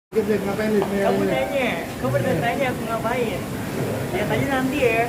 Kamu udah tanya aku ngapain? Lihat aja nanti ya.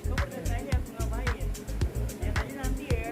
Kamu udah tanya aku ngapain? Lihat aja nanti ya.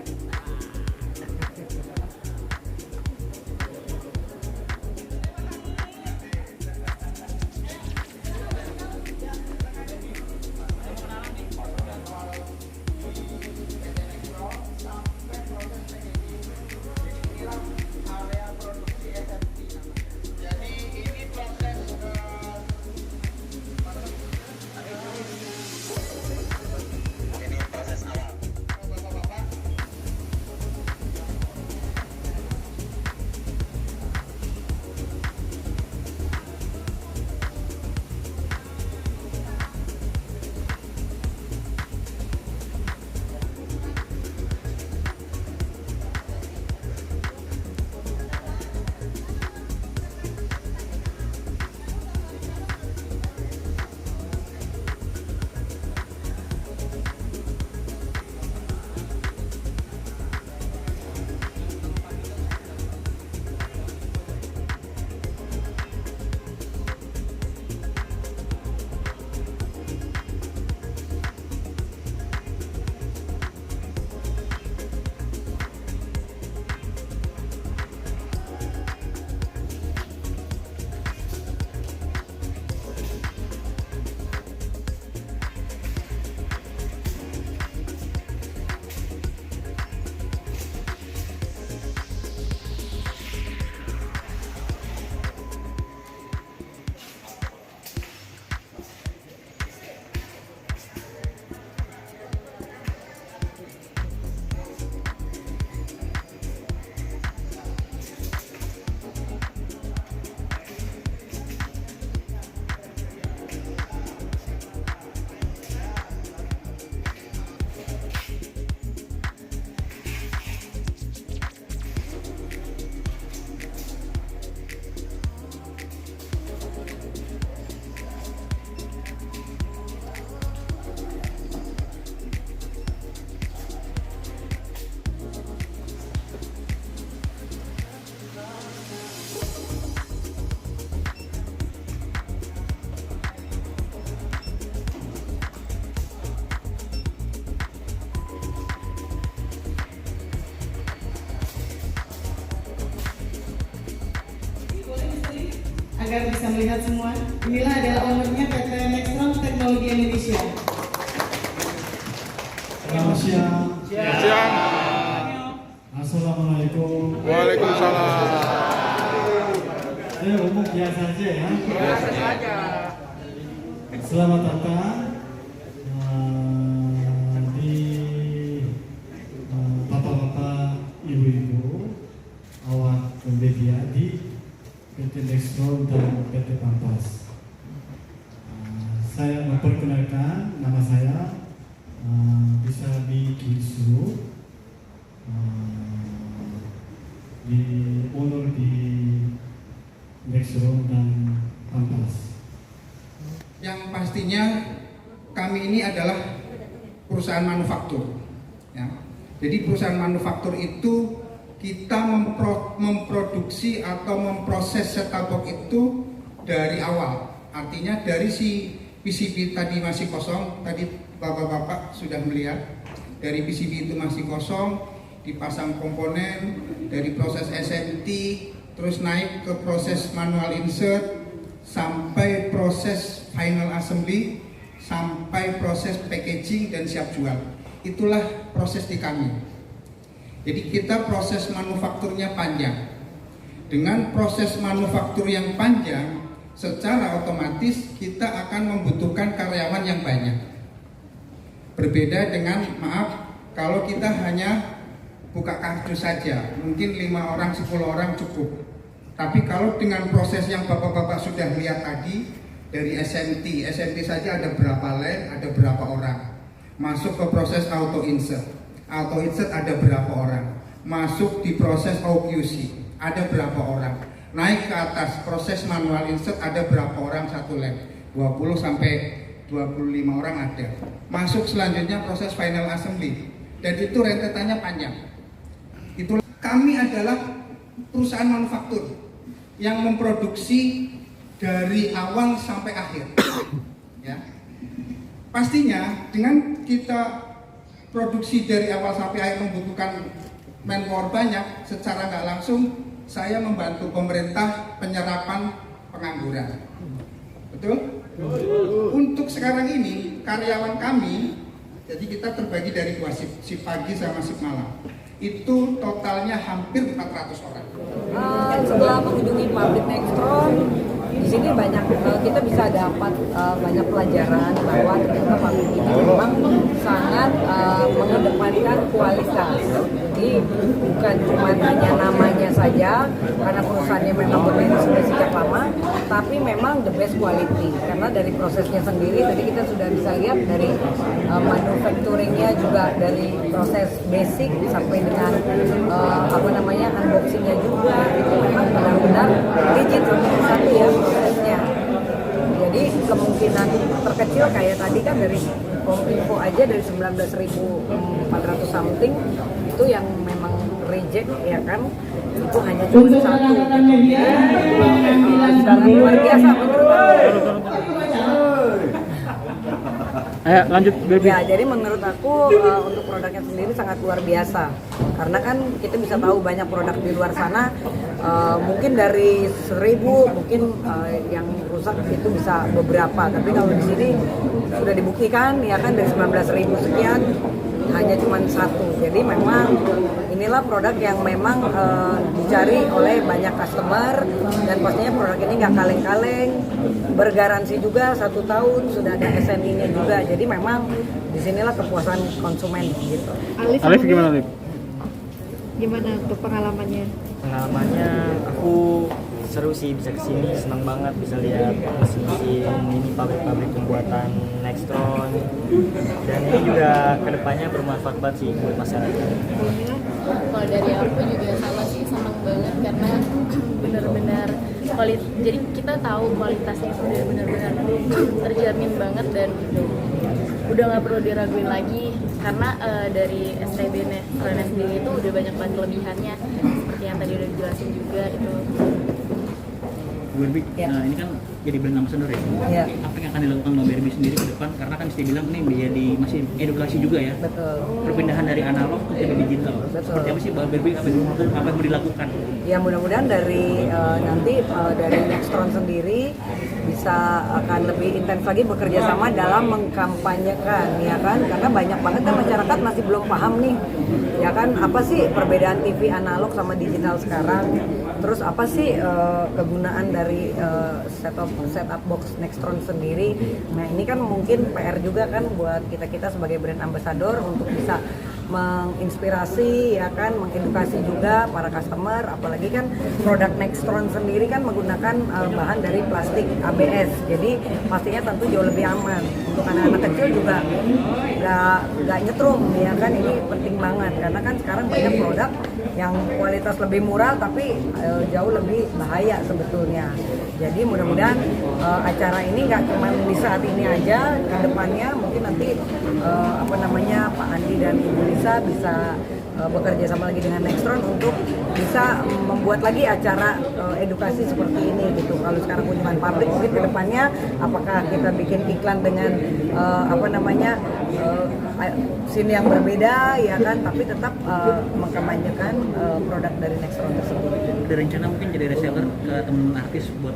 Agar bisa melihat semua, inilah adalah ownernya PT Nextron Teknologi Indonesia. Selamat siang. Siang. Assalamualaikum. Waalaikumsalam. Saya umum biasa aja ya. Biasa saja. Selamat datang di bapak-bapak, ibu-ibu, awak media di PT Nextron dan PT Pampas. Saya memperkenalkan nama saya bisa di Kinsu, di owner di Nextron dan Pampas. Yang pastinya kami ini adalah perusahaan manufaktur. Ya. Jadi perusahaan manufaktur itu kita memproduksi atau memproses set-top box itu dari awal. Artinya dari si PCB tadi masih kosong, tadi bapak-bapak sudah melihat, dari PCB itu masih kosong, dipasang komponen, dari proses SMT, terus naik ke proses manual insert, sampai proses final assembly, sampai proses packaging dan siap jual. Itulah proses di kami. Jadi kita proses manufakturnya panjang. Dengan proses manufaktur yang panjang, secara otomatis kita akan membutuhkan karyawan yang banyak. Berbeda dengan, maaf, kalau kita hanya buka kardus saja, mungkin 5 orang, 10 orang cukup. Tapi kalau dengan proses yang bapak-bapak sudah lihat tadi, dari SMT saja ada berapa line, ada berapa orang. Masuk ke proses auto insert ada berapa orang. Masuk di proses OQC, ada berapa orang. Naik ke atas, proses manual insert ada berapa orang satu line. 20 sampai 25 orang ada. Masuk selanjutnya proses final assembly. Dan itu rentetannya panjang. Itulah kami adalah perusahaan manufaktur yang memproduksi dari awal sampai akhir. Ya. Pastinya dengan kita produksi dari awal sampai akhir membutuhkan manpower banyak, secara nggak langsung saya membantu pemerintah penyerapan pengangguran. Betul? Untuk sekarang ini karyawan kami, jadi kita terbagi dari 2 shift pagi sama shift malam. Itu totalnya hampir 400 orang. Setelah mengunjungi pabrik Nextron, di sini banyak kita bisa dapat banyak pelajaran bahwa ternyata pabrik ini memang sangat mengedepankan kualitas. Jadi bukan cuma hanya namanya saja, karena perusahaannya memang berdiri sudah sejak lama, tapi memang the best quality. Karena dari prosesnya sendiri, tadi kita sudah bisa lihat dari manufacturingnya juga, dari proses basic sampai dengan unboxingnya juga, itu memang benar-benar rigid satu ya prosesnya. Jadi kemungkinan terkecil kayak tadi kan dari Kominfo aja dari 19.400 something itu yang memang reject ya kan, itu hanya cuma Untuk satu. rekan-rekan media Sangat luar biasa menurut aku. Lanjut Baby. Ya, jadi menurut aku untuk produknya sendiri sangat luar biasa. Karena kan kita bisa tahu banyak produk di luar sana, mungkin dari 1000 mungkin yang rusak itu bisa beberapa. Tapi kalau di sini sudah dibuktikan ya kan dari 19.000 sekian hanya cuma satu. Jadi memang inilah produk yang memang dicari oleh banyak customer, dan pastinya produk ini nggak kaleng-kaleng, bergaransi juga 1 tahun, sudah ada SNI-nya juga. Jadi memang disinilah kepuasan konsumen gitu. Alif gimana Alif? Gimana untuk pengalamannya? Pengalamannya aku seru sih, bisa kesini, senang banget bisa lihat mesin-mesin ini, pabrik-pabrik pembuatan Nextron, dan ini juga kedepannya bermanfaat banget sih buat masyarakat. Kalau dari aku juga sama sih, senang banget karena benar-benar jadi kita tahu kualitasnya itu udah benar-benar terjamin banget, dan udah nggak perlu diraguin lagi karena dari STB Nextron sendiri itu udah banyak banget kelebihannya seperti yang tadi udah dijelasin juga itu. Berbi, Ya. nah ini kan jadi brand ambassador ya. Ya. Apa yang akan dilakukan sama Berbi sendiri ke depan? Karena kan saya bilang ini menjadi masih edukasi juga ya. Betul. Perpindahan dari analog ke digital. Betul. Seperti apa sih Berbi, apa yang mau dilakukan? Ya mudah-mudahan dari nanti dari Nextron sendiri bisa akan lebih intens lagi bekerja sama dalam mengkampanyekan ya kan, karena banyak banget kan masyarakat masih belum paham nih ya kan, apa sih perbedaan TV analog sama digital sekarang, terus apa sih kegunaan dari setup box Nextron sendiri. Nah ini kan mungkin PR juga kan buat kita sebagai brand ambassador untuk bisa menginspirasi ya kan, mengedukasi juga para customer, apalagi kan produk Nextron sendiri kan menggunakan bahan dari plastik ABS, jadi pastinya tentu jauh lebih aman untuk anak-anak kecil juga nggak nyetrum ya kan. Ini penting banget karena kan sekarang banyak produk yang kualitas lebih murah tapi jauh lebih bahaya sebetulnya. Jadi mudah-mudahan acara ini nggak cuma di saat ini aja, ke depannya mungkin nanti Pak Andi dan Ibu Lisa bisa bekerja sama lagi dengan Nextron untuk bisa membuat lagi acara edukasi seperti ini gitu. Kalau sekarang kunjungan pabrik, mungkin ke depannya apakah kita bikin iklan dengan scene yang berbeda ya kan, tapi tetap mengkampanyekan produk dari Nextron tersebut. Ada rencana mungkin jadi reseller ke teman artis buat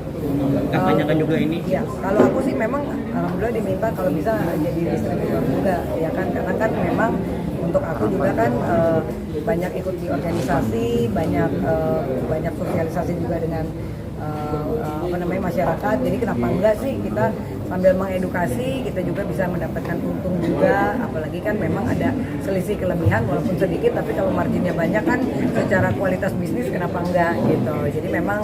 kampanyekan juga ini? Ya, kalau aku sih memang alhamdulillah diminta kalau bisa jadi distributor juga ya kan, karena kan memang untuk aku juga kan banyak ikut di organisasi, banyak sosialisasi juga dengan masyarakat. Jadi kenapa enggak sih kita sambil mengedukasi kita juga bisa mendapatkan untung juga, apalagi kan memang ada selisih kelebihan walaupun sedikit, tapi kalau marginnya banyak kan secara kualitas bisnis kenapa enggak gitu. Jadi memang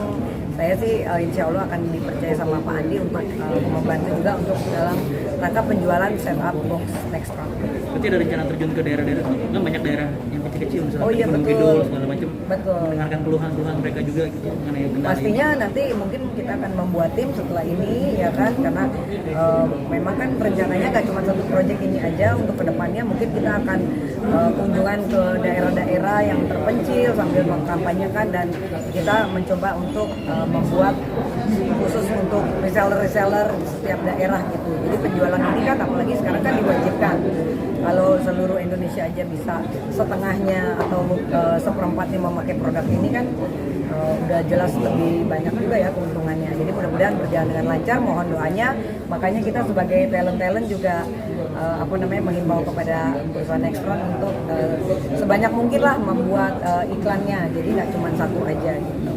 saya sih insya Allah akan dipercaya sama Pak Andi untuk membantu juga untuk dalam rangka penjualan setup box Nextron. Berarti ada rencana terjun ke daerah-daerah, kan banyak daerah yang kecil-kecil misalnya Oh iya, Gunung betul. Kidul segala macam. Betul. Mendengarkan keluhan-keluhan mereka juga gitu mengenai kendala Pastinya nanti mungkin kita akan membuat tim setelah ini ya kan, karena memang kan rencananya nggak cuma satu proyek ini aja, untuk kedepannya mungkin kita akan kunjungan ke daerah-daerah yang terpencil sambil mengkampanyekan, dan kita mencoba untuk membuat khusus untuk reseller-reseller setiap daerah gitu. Jadi penjualan ini kan apalagi sekarang kan diwajibkan. Kalau seluruh Indonesia aja bisa setengahnya atau seperempatnya memakai produk ini kan udah jelas lebih banyak juga ya keuntungannya. Jadi mudah-mudahan berjalan dengan lancar, mohon doanya. Makanya kita sebagai talent juga menghimbau kepada perusahaan Nextron untuk sebanyak mungkin lah membuat iklannya. Jadi nggak cuma satu aja gitu.